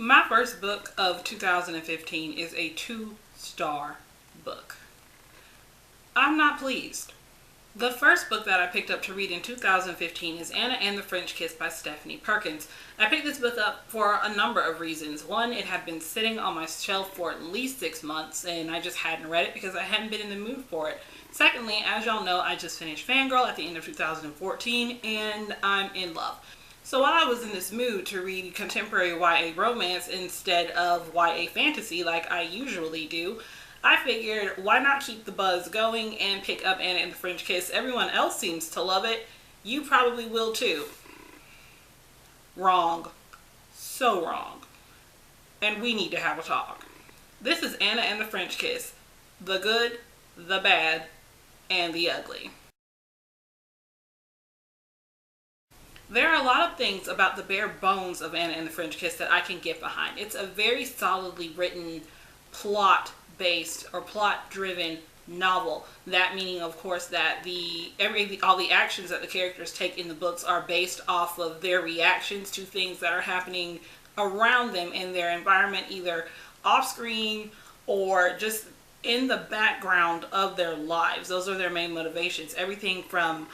My first book of 2015 is a 2-star book. I'm not pleased. The first book that I picked up to read in 2015 is Anna and the French Kiss by Stephanie Perkins. I picked this book up for a number of reasons. One, it had been sitting on my shelf for at least 6 months and I just hadn't read it because I hadn't been in the mood for it. Secondly, as y'all know, I just finished Fangirl at the end of 2014 and I'm in love. So while I was in this mood to read contemporary YA romance instead of YA fantasy like I usually do, I figured why not keep the buzz going and pick up Anna and the French Kiss. Everyone else seems to love it. You probably will too. Wrong. So wrong. And we need to have a talk. This is Anna and the French Kiss. The good, the bad, and the ugly. There are a lot of things about the bare bones of Anna and the French Kiss that I can get behind. It's a very solidly written, plot-based or plot-driven novel. That meaning, of course, that all the actions that the characters take in the books are based off of their reactions to things that are happening around them in their environment, either off-screen or just in the background of their lives. Those are their main motivations. Everything from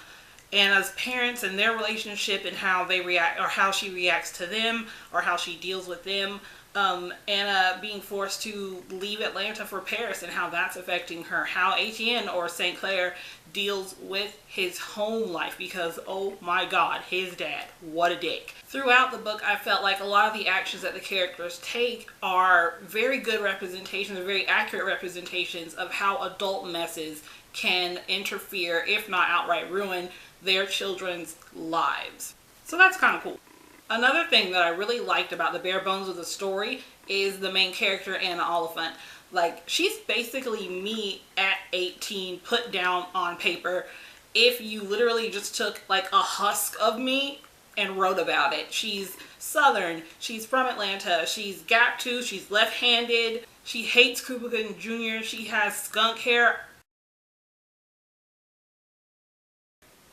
Anna's parents and their relationship and how they react, or how she reacts to them, or how she deals with them. Anna being forced to leave Atlanta for Paris and how that's affecting her. How Etienne, or St. Clair, deals with his home life because, oh my god, his dad, what a dick. Throughout the book, I felt like a lot of the actions that the characters take are very good representations, very accurate representations of how adult messes can interfere, if not outright ruin, their children's lives. So that's kind of cool. Another thing that I really liked about the bare bones of the story is the main character, Anna Oliphant. Like, she's basically me at 18 put down on paper if you literally just took like a husk of me and wrote about it. She's Southern, she's from Atlanta, she's gap-toothed, she's left-handed, she hates Kubrick Jr., she has skunk hair.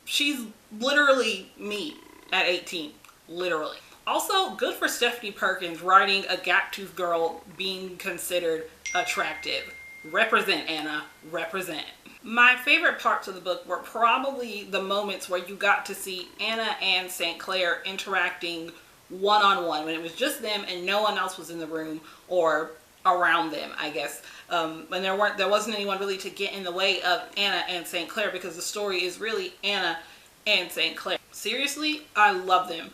She's literally me at 18. Literally. Also, good for Stephanie Perkins writing a gap-toothed girl being considered attractive. Represent, Anna. Represent. My favorite parts of the book were probably the moments where you got to see Anna and St. Clair interacting one-on-one, when it was just them and no one else was in the room or around them, I guess. When there wasn't anyone really to get in the way of Anna and St. Clair, because the story is really Anna and St. Clair. Seriously, I love them.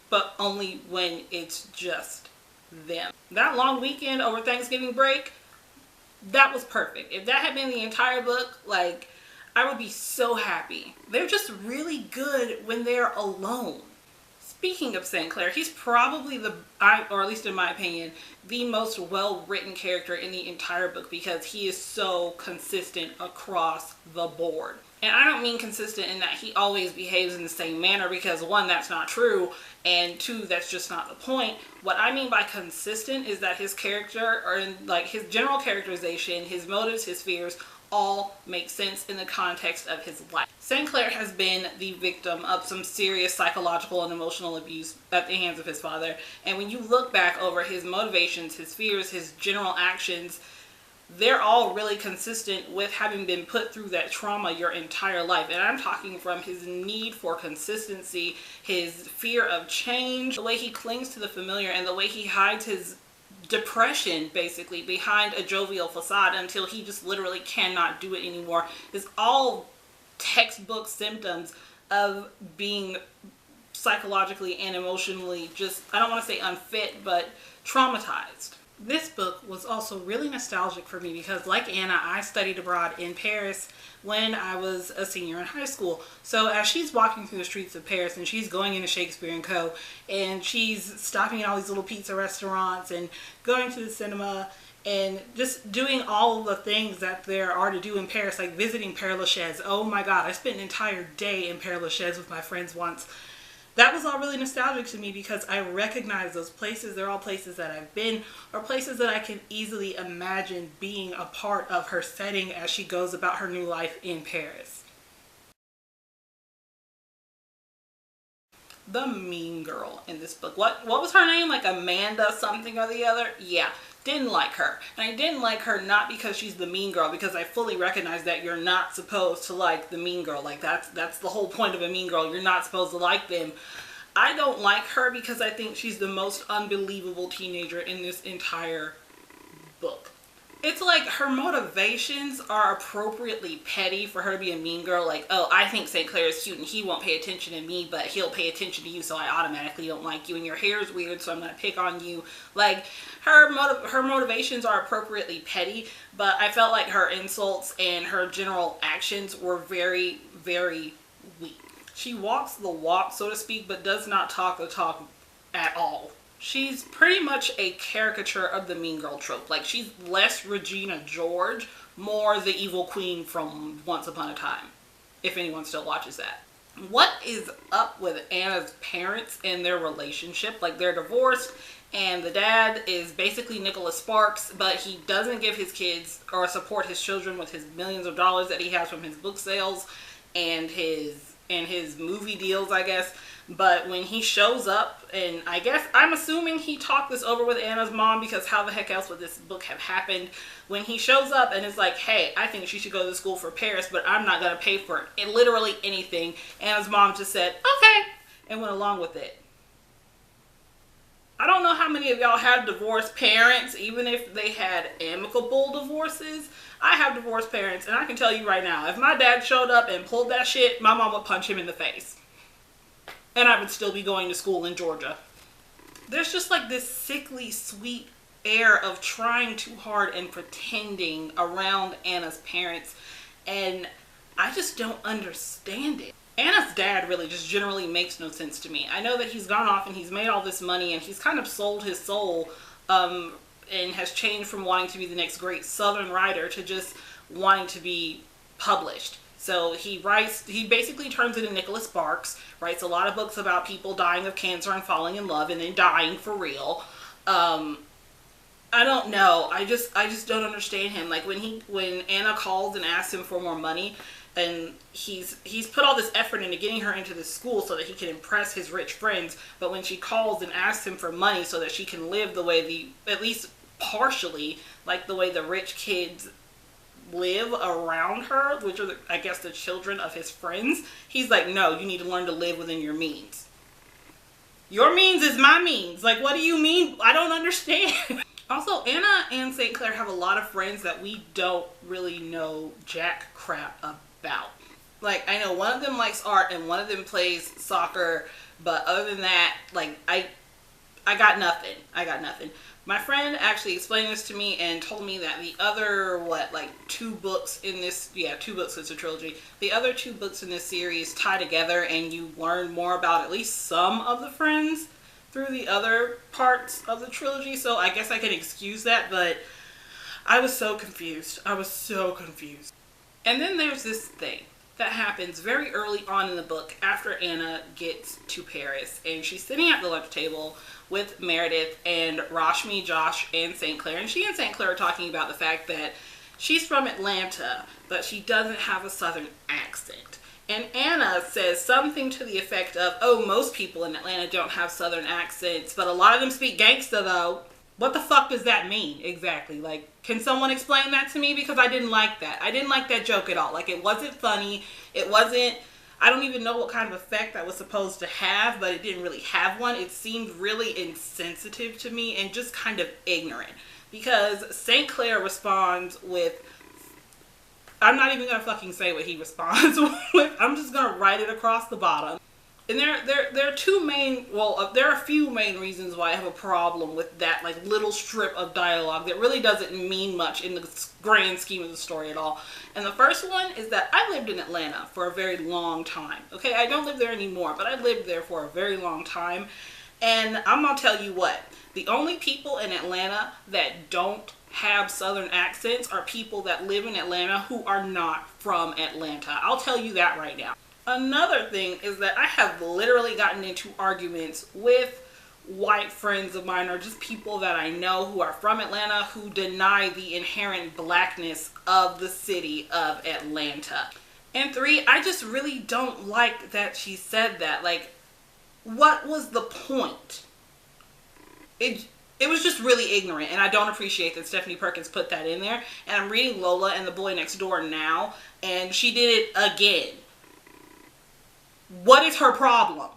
But only when it's just them. That long weekend over Thanksgiving break, that was perfect. If that had been the entire book, like, I would be so happy. They're just really good when they're alone. Speaking of St. Clair, he's probably or at least in my opinion, the most well-written character in the entire book because he is so consistent across the board. And I don't mean consistent in that he always behaves in the same manner, because one, that's not true, and two, that's just not the point. What I mean by consistent is that his character, or like his general characterization, his motives, his fears, all make sense in the context of his life. St. Clair has been the victim of some serious psychological and emotional abuse at the hands of his father. And when you look back over his motivations, his fears, his general actions, they're all really consistent with having been put through that trauma your entire life. And I'm talking from his need for consistency, his fear of change, the way he clings to the familiar, and the way he hides his depression basically behind a jovial facade until he just literally cannot do it anymore, is all textbook symptoms of being psychologically and emotionally just, I don't want to say unfit, but traumatized. This book was also really nostalgic for me because, like Anna, I studied abroad in Paris when I was a senior in high school. So as she's walking through the streets of Paris and she's going into Shakespeare & Co. and she's stopping at all these little pizza restaurants and going to the cinema and just doing all of the things that there are to do in Paris, like visiting Père Lachaise. Oh my god, I spent an entire day in Père Lachaise with my friends once. That was all really nostalgic to me because I recognize those places. They're all places that I've been, or places that I can easily imagine being a part of her setting as she goes about her new life in Paris. the mean girl in this book. What was her name? Like Amanda something or the other? Yeah. Didn't like her. And I didn't like her not because she's the mean girl, because I fully recognize that you're not supposed to like the mean girl. Like that's the whole point of a mean girl. You're not supposed to like them. I don't like her because I think she's the most unbelievable teenager in this entire book. It's like her motivations are appropriately petty for her to be a mean girl. Like, oh, I think St. Clair is cute and he won't pay attention to me, but he'll pay attention to you, so I automatically don't like you. And your hair is weird, so I'm going to pick on you. Like, her motivations are appropriately petty, but I felt like her insults and her general actions were very, very weak. She walks the walk, so to speak, but does not talk the talk at all. She's pretty much a caricature of the mean girl trope. Like, she's less Regina George, more the evil queen from Once Upon a Time, if anyone still watches that. What is up with Anna's parents and their relationship? Like, they're divorced, and the dad is basically Nicholas Sparks, but he doesn't give his kids or support his children with his millions of dollars that he has from his book sales and his movie deals, I guess. But when he shows up, and I guess I'm assuming he talked this over with Anna's mom, because how the heck else would this book have happened? When he shows up and is like, hey, I think she should go to school for Paris, but I'm not going to pay for literally anything. Anna's mom just said, okay, and went along with it. I don't know how many of y'all have divorced parents, even if they had amicable divorces. I have divorced parents, and I can tell you right now, if my dad showed up and pulled that shit, my mom would punch him in the face. And I would still be going to school in Georgia. There's just like this sickly sweet air of trying too hard and pretending around Anna's parents. And I just don't understand it. Anna's dad really just generally makes no sense to me. I know that he's gone off and he's made all this money and he's kind of sold his soul and has changed from wanting to be the next great Southern writer to just wanting to be published. So he basically turns into Nicholas Sparks, writes a lot of books about people dying of cancer and falling in love and then dying for real. I don't know. I just don't understand him. Like when Anna calls and asks him for more money, and he's put all this effort into getting her into the school so that he can impress his rich friends, but when she calls and asks him for money so that she can live the way at least partially, like the way the rich kids live around her, which are I guess the children of his friends, he's like, no, you need to learn to live within your means. Your means is my means. Like, what do you mean? I don't understand. Also, Anna and St. Clair have a lot of friends that we don't really know jack crap about. Like, I know one of them likes art and one of them plays soccer, but other than that, like, I got nothing. I got nothing. My friend actually explained this to me and told me that the other, two books in this, 2 books, it's a trilogy. The other 2 books in this series tie together and you learn more about at least some of the friends through the other parts of the trilogy. So I guess I can excuse that, but I was so confused. I was so confused. And then there's this thing that happens very early on in the book after Anna gets to Paris, and she's sitting at the lunch table with Meredith and Rashmi, Josh, and St. Clair. And she and St. Clair are talking about the fact that she's from Atlanta, but she doesn't have a Southern accent. And Anna says something to the effect of, oh, most people in Atlanta don't have Southern accents, but a lot of them speak gangsta though. What the fuck does that mean exactly? Like, can someone explain that to me? Because I didn't like that. I didn't like that joke at all. Like, it wasn't funny. It wasn't, I don't even know what kind of effect that was supposed to have, but it didn't really have one. It seemed really insensitive to me and just kind of ignorant. Because St. Clair responds with, I'm not even going to fucking say what he responds with. I'm just going to write it across the bottom. And there are 2 main, there are a few main reasons why I have a problem with that little strip of dialogue that really doesn't mean much in the grand scheme of the story at all. And the first one is that I lived in Atlanta for a very long time. Okay, I don't live there anymore, but I lived there for a very long time. And I'm going to tell you what, the only people in Atlanta that don't have Southern accents are people that live in Atlanta who are not from Atlanta. I'll tell you that right now. Another thing is that I have literally gotten into arguments with white friends of mine or just people that I know who are from Atlanta who deny the inherent blackness of the city of Atlanta. And 3, I just really don't like that she said that. Like, what was the point? It was just really ignorant, and I don't appreciate that Stephanie Perkins put that in there. And I'm reading Lola and the Boy Next Door now, and she did it again. What is her problem?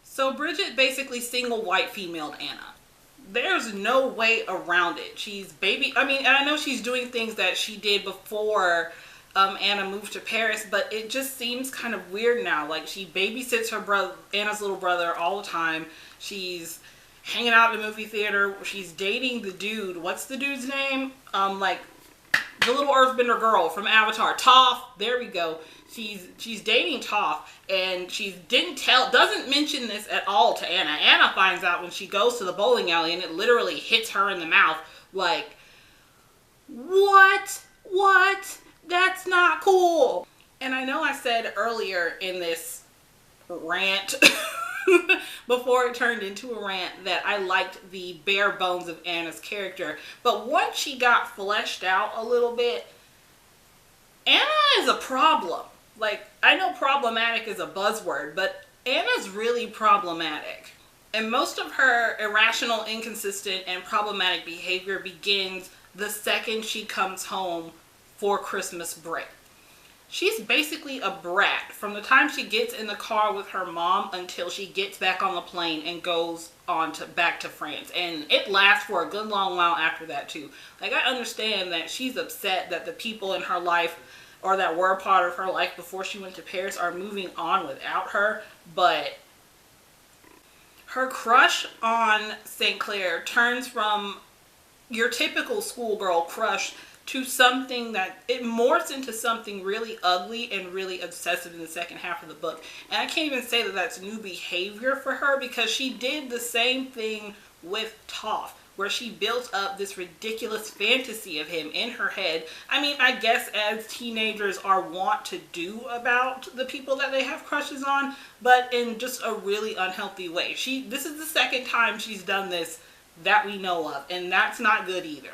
So Bridget basically single white femaled Anna. There's no way around it. She's baby. I mean, and I know she's doing things that she did before Anna moved to Paris, but it just seems kind of weird now. Like, she babysits her brother, Anna's little brother, all the time. She's hanging out at the movie theater. She's dating the dude. What's the dude's name? Like the little Earthbender girl from Avatar, Toph. There we go. She's dating Toph, and she doesn't mention this at all to Anna. Anna finds out when she goes to the bowling alley, and it literally hits her in the mouth. Like, what? That's not cool. And I know I said earlier in this rant, before it turned into a rant, that I liked the bare bones of Anna's character. But once she got fleshed out a little bit, Anna is a problem. Like, I know problematic is a buzzword, but Anna's really problematic. And most of her irrational, inconsistent, and problematic behavior begins the second she comes home for Christmas break. She's basically a brat from the time she gets in the car with her mom until she gets back on the plane and goes on back to France. And it lasts for a good long while after that too. Like, I understand that she's upset that the people in her life, or that were a part of her life before she went to Paris, are moving on without her, but her crush on St. Clair turns from your typical schoolgirl crush to something that it morphs into something really ugly and really obsessive in the second half of the book. And I can't even say that that's new behavior for her, because she did the same thing with Toph, where she built up this ridiculous fantasy of him in her head. I mean, I guess as teenagers are wont to do about the people that they have crushes on, but in just a really unhealthy way. This is the second time she's done this that we know of, and that's not good either.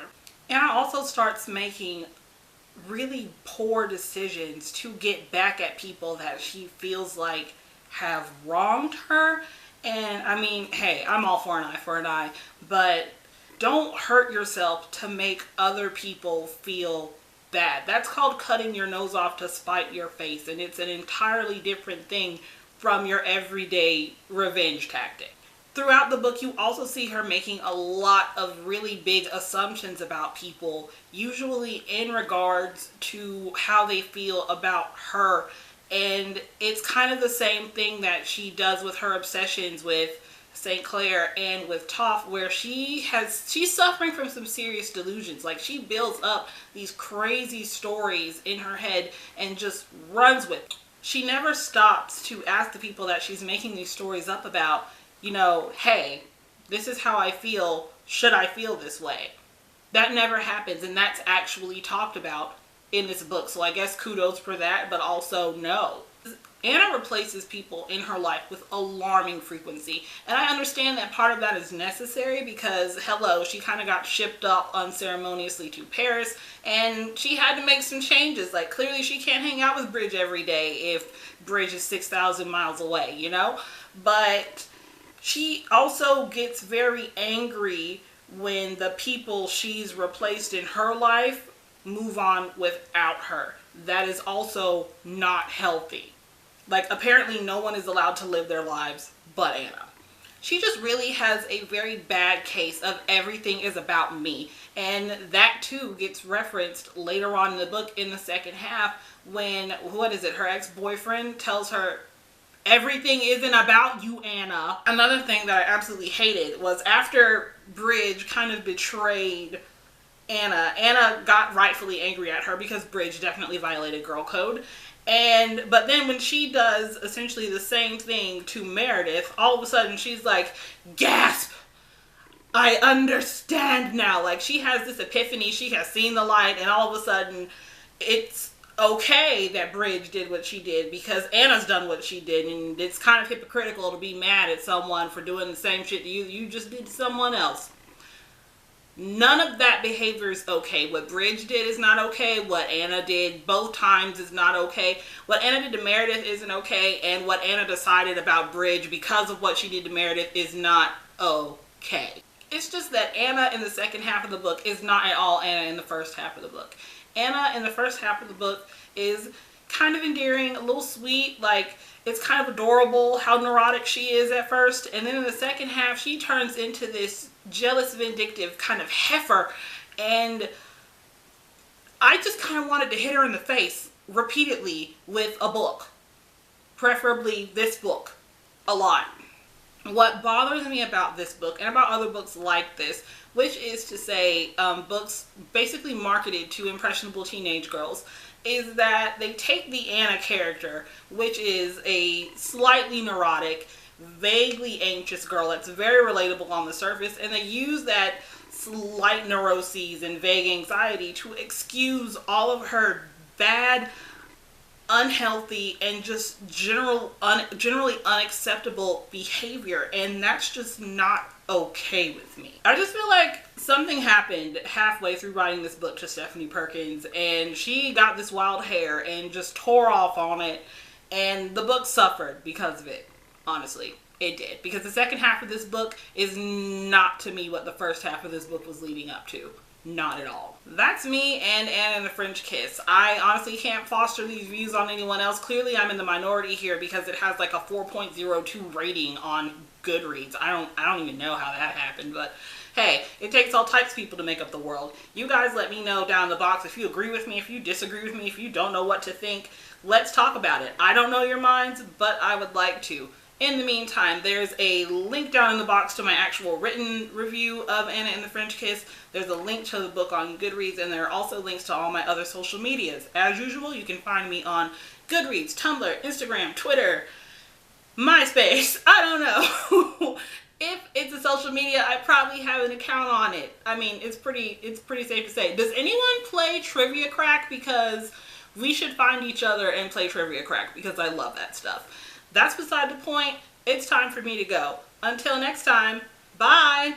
Anna also starts making really poor decisions to get back at people that she feels like have wronged her. And I mean, hey, I'm all for an eye for an eye, but don't hurt yourself to make other people feel bad. That's called cutting your nose off to spite your face, and it's an entirely different thing from your everyday revenge tactic. Throughout the book, you also see her making a lot of really big assumptions about people, usually in regards to how they feel about her. And it's kind of the same thing that she does with her obsessions with St. Clair and with Toph, where she's suffering from some serious delusions. Like, she builds up these crazy stories in her head and just runs with it. She never stops to ask the people that she's making these stories up about, you know, hey, this is how I feel. Should I feel this way? That never happens, and that's actually talked about in this book. So I guess kudos for that, but also no. Anna replaces people in her life with alarming frequency. And I understand that part of that is necessary because, hello, she kind of got shipped up unceremoniously to Paris, and she had to make some changes. Like, clearly she can't hang out with Bridge every day if Bridge is 6,000 miles away, you know? But she also gets very angry when the people she's replaced in her life move on without her. That is also not healthy. Like, apparently no one is allowed to live their lives but Anna. She just really has a very bad case of everything is about me. And that too gets referenced later on in the book in the second half when, her ex-boyfriend tells her, everything isn't about you, Anna. Another thing that I absolutely hated was after Bridge kind of betrayed Anna got rightfully angry at her because Bridge definitely violated girl code. But then when she does essentially the same thing to Meredith, all of a sudden she's like, gasp! I understand now. Like, she has this epiphany, she has seen the light, and all of a sudden it's okay that Bridge did what she did because Anna's done what she did, and it's kind of hypocritical to be mad at someone for doing the same shit you just did to someone else. None of that behavior is okay. What Bridge did is not okay. What Anna did both times is not okay. What Anna did to Meredith isn't okay. And what Anna decided about Bridge because of what she did to Meredith is not okay. It's just that Anna in the second half of the book is not at all Anna in the first half of the book. Anna in the first half of the book is kind of endearing, a little sweet, like it's kind of adorable how neurotic she is at first. And then in the second half, she turns into this jealous, vindictive kind of heifer. And I just kind of wanted to hit her in the face repeatedly with a book. Preferably this book. A lot. What bothers me about this book and about other books like this, which is to say books basically marketed to impressionable teenage girls, is that they take the Anna character, which is a slightly neurotic, vaguely anxious girl that's very relatable on the surface, and they use that slight neuroses and vague anxiety to excuse all of her bad, unhealthy, and just generally unacceptable behavior, and that's just not okay with me. I just feel like something happened halfway through writing this book to Stephanie Perkins, and she got this wild hair and just tore off on it, and the book suffered because of it. Honestly, it did. Because the second half of this book is not, to me, what the first half of this book was leading up to. Not at all. That's me and Anna and the French Kiss. I honestly can't foster these views on anyone else. Clearly I'm in the minority here because it has like a 4.02 rating on Goodreads. I don't even know how that happened, but hey, it takes all types of people to make up the world. You guys let me know down in the box if you agree with me, if you disagree with me, if you don't know what to think. Let's talk about it. I don't know your minds, but I would like to. In the meantime, there's a link down in the box to my actual written review of Anna and the French Kiss. There's a link to the book on Goodreads, and there are also links to all my other social medias. As usual, you can find me on Goodreads, Tumblr, Instagram, Twitter, MySpace. I don't know. If it's a social media, I probably have an account on it. I mean, it's pretty safe to say. Does anyone play Trivia Crack? Because we should find each other and play Trivia Crack, because I love that stuff. That's beside the point. It's time for me to go. Until next time, bye!